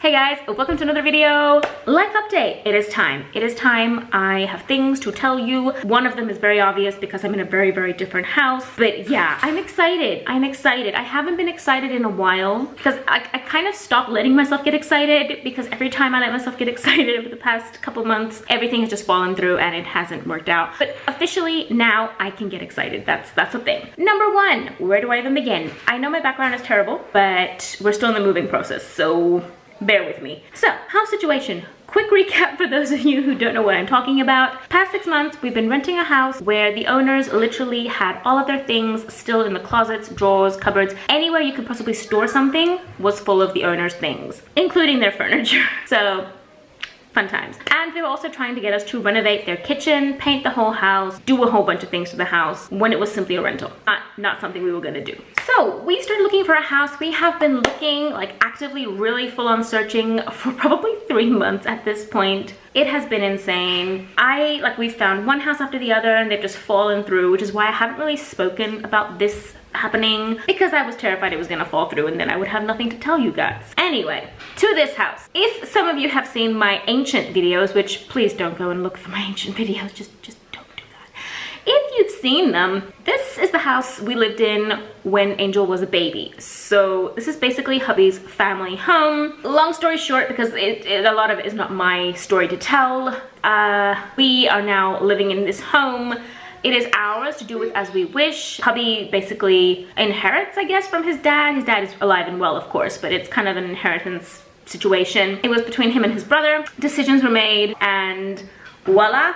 Hey guys, welcome to another video. Life update. It is time. It is time. I have things to tell you. One of them is very obvious because I'm in a very, very different house. But yeah, I'm excited. I'm excited. I haven't been excited in a while because I kind of stopped letting myself get excited because every time I let myself get excited over the past couple months, everything has just fallen through and it hasn't worked out. But officially now I can get excited. That's a thing. Number one, where do I even begin? I know my background is terrible, but we're still in the moving process, so bear with me. So, house situation. Quick recap for those of you who don't know what I'm talking about. Past 6 months, we've been renting a house where the owners literally had all of their things still in the closets, drawers, cupboards. Anywhere you could possibly store something was full of the owners' things, including their furniture. So, fun times. And they were also trying to get us to renovate their kitchen, paint the whole house, do a whole bunch of things to the house when it was simply a rental. Not something we were gonna do. So we started looking for a house. We have been looking, like actively really full on searching for probably 3 months at this point. It has been insane. We found one house after the other and they've just fallen through, which is why I haven't really spoken about this happening because I was terrified it was gonna fall through and then I would have nothing to tell you guys. Anyway, to this house. If some of you have seen my ancient videos, which please don't go and look for my ancient videos, just don't do that. If you've seen them, this is the house we lived in when Angel was a baby. So this is basically hubby's family home. Long story short, because a lot of it is not my story to tell, we are now living in this home. It is ours to do with as we wish. Hubby basically inherits, I guess, from his dad. His dad is alive and well, of course, but it's kind of an inheritance situation. It was between him and his brother. Decisions were made and voila,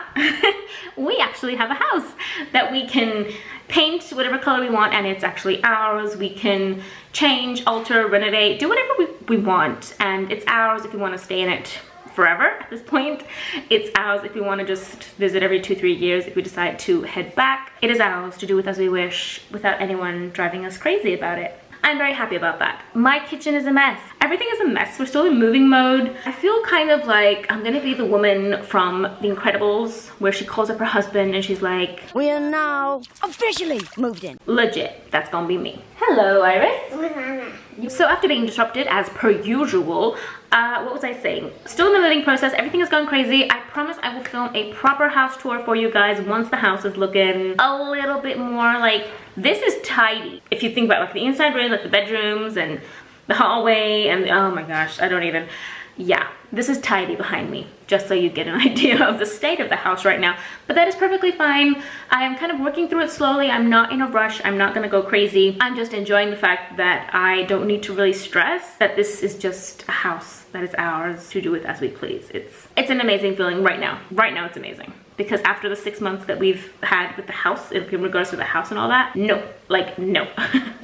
we actually have a house that we can paint whatever color we want and it's actually ours. We can change, alter, renovate, do whatever we want, and it's ours if we want to stay in it forever at this point. It's ours if we want to just visit every 2-3 years. If we decide to head back, it is ours to do with as we wish without anyone driving us crazy about it. I'm very happy about that. My kitchen is a mess. Everything is a mess. We're still in moving mode. I feel kind of like I'm gonna be the woman from The Incredibles where she calls up her husband and she's like, "We are now officially moved in." Legit, that's gonna be me. Hello, Iris. So after being disrupted as per usual, what was I saying? Still in the moving process, everything is going crazy. I promise I will film a proper house tour for you guys once the house is looking a little bit more like, this is tidy. If you think about like the inside room, like the bedrooms and the hallway and oh my gosh, I don't even, yeah, this is tidy behind me, just so you get an idea of the state of the house right now. But that is perfectly fine. I am kind of working through it slowly. I'm not in a rush. I'm not gonna go crazy. I'm just enjoying the fact that I don't need to really stress that this is just a house that is ours to do with as we please. It's an amazing feeling right now. Right now it's amazing. Because after the 6 months that we've had with the house, in regards to the house and all that, no, like no.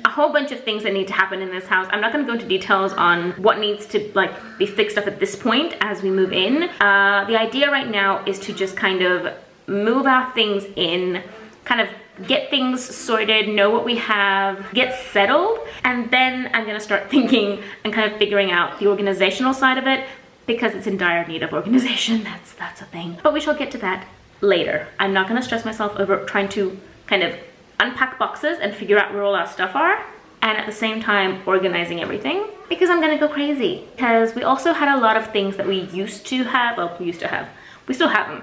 A whole bunch of things that need to happen in this house. I'm not gonna go into details on what needs to like be fixed up at this point as we move in. The idea right now is to just kind of move our things in, kind of get things sorted, know what we have, get settled, and then I'm gonna start thinking and kind of figuring out the organizational side of it because it's in dire need of organization. That's a thing. But we shall get to that later. I'm not gonna stress myself over trying to kind of unpack boxes and figure out where all our stuff are and at the same time organizing everything because I'm gonna go crazy. Because we also had a lot of things that we used to have, well, we still have them,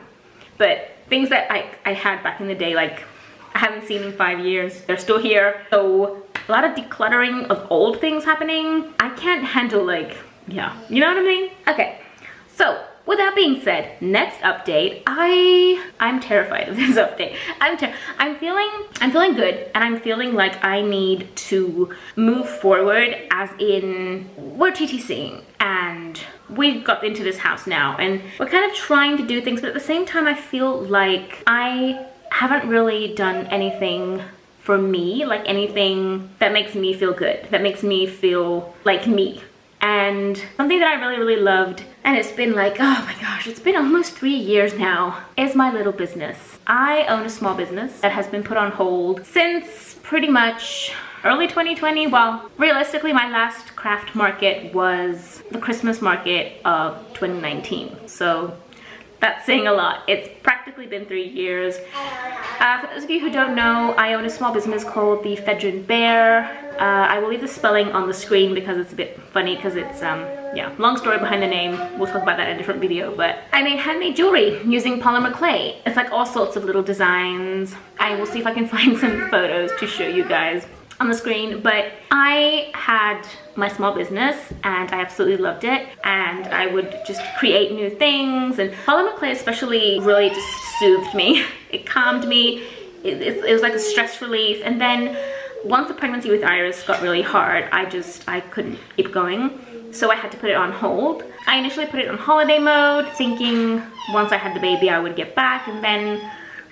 but things that I had back in the day, like I haven't seen in 5 years, they're still here. So a lot of decluttering of old things happening. I can't handle like, yeah, you know what I mean? Okay, so with that being said, next update, I'm terrified of this update. I'm feeling good and I'm feeling like I need to move forward as in we're TTCing and we got into this house now and we're kind of trying to do things, but at the same time I feel like I haven't really done anything for me, like anything that makes me feel good, that makes me feel like me. And something that I really loved, and it's been like, oh my gosh, it's been almost 3 years now, is my little business. I own a small business that has been put on hold since pretty much early 2020. Well, realistically, my last craft market was the Christmas market of 2019. So that's saying a lot. It's practically been 3 years. For those of you who don't know, I own a small business called the Fedrin Bear. I will leave the spelling on the screen because it's a bit funny because it's yeah, long story behind the name. We'll talk about that in a different video. But I made handmade jewelry using polymer clay. It's like all sorts of little designs. I will see if I can find some photos to show you guys on the screen. But I had my small business and I absolutely loved it, and I would just create new things, and polymer clay especially really just soothed me. It calmed me. It was like a stress relief. And then once the pregnancy with Iris got really hard, I couldn't keep going, so I had to put it on hold. I initially put it on holiday mode, thinking once I had the baby I would get back, and then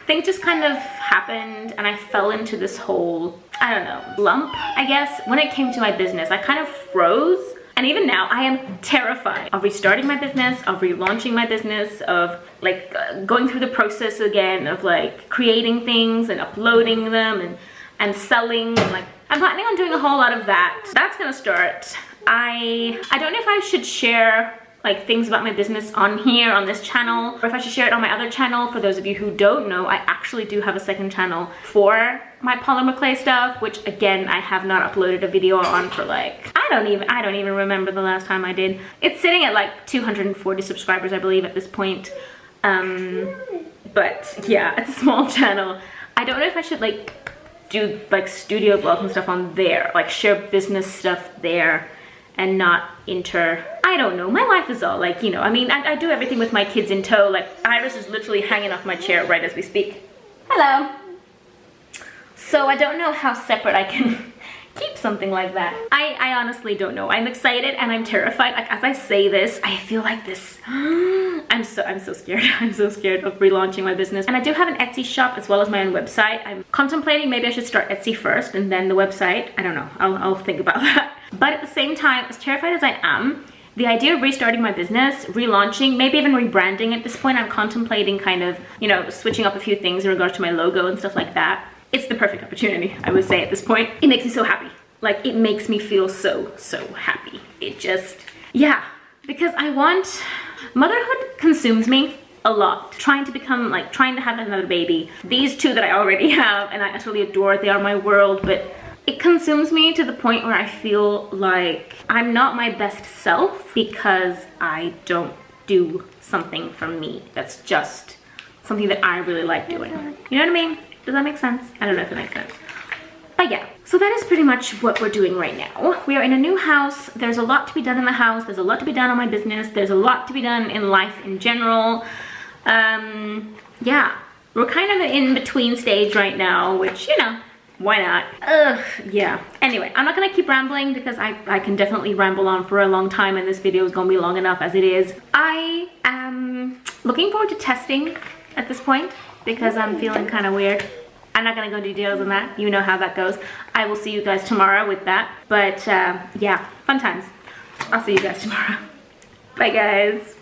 things just kind of happened and I fell into this whole, I don't know, lump, I guess. When it came to my business, I kind of froze. And even now, I am terrified of restarting my business, of relaunching my business, of like going through the process again, of like creating things and uploading them and selling. And like, I'm planning on doing a whole lot of that. That's gonna start. I don't know if I should share like things about my business on here on this channel, or if I should share it on my other channel. For those of you who don't know, I actually do have a second channel for my polymer clay stuff, which again, I have not uploaded a video on for like, I don't even remember the last time I did. It's sitting at like 240 subscribers, I believe, at this point. But yeah, it's a small channel. I don't know if I should like do like studio vlogs and stuff on there, like share business stuff there and not I don't know, my life is all like, you know, I mean, I do everything with my kids in tow. Like Iris is literally hanging off my chair right as we speak. Hello. So I don't know how separate I can keep something like that. I honestly don't know. I'm excited and I'm terrified. Like as I say this, I feel like this, I'm so scared. I'm so scared of relaunching my business. And I do have an Etsy shop as well as my own website. I'm contemplating maybe I should start Etsy first and then the website. I don't know, I'll think about that. But at the same time, as terrified as I am, the idea of restarting my business, relaunching, maybe even rebranding at this point, I'm contemplating kind of, you know, switching up a few things in regards to my logo and stuff like that. It's the perfect opportunity, I would say at this point. It makes me so happy. Like, it makes me feel so happy. It just, yeah, because motherhood consumes me a lot. Trying to have another baby. These two that I already have and I utterly adore, they are my world, but it consumes me to the point where I feel like I'm not my best self because I don't do something for me. That's just something that I really like doing. You know what I mean? Does that make sense? I don't know if it makes sense. But yeah, so that is pretty much what we're doing right now. We are in a new house. There's a lot to be done in the house. There's a lot to be done on my business. There's a lot to be done in life in general. Yeah, we're kind of in between stage right now, which, you know, why not? Yeah. Anyway, I'm not gonna keep rambling because I can definitely ramble on for a long time and this video is gonna be long enough as it is. I am looking forward to testing at this point because I'm feeling kind of weird. I'm not gonna go into details on that. You know how that goes. I will see you guys tomorrow with that. But yeah, fun times. I'll see you guys tomorrow. Bye guys.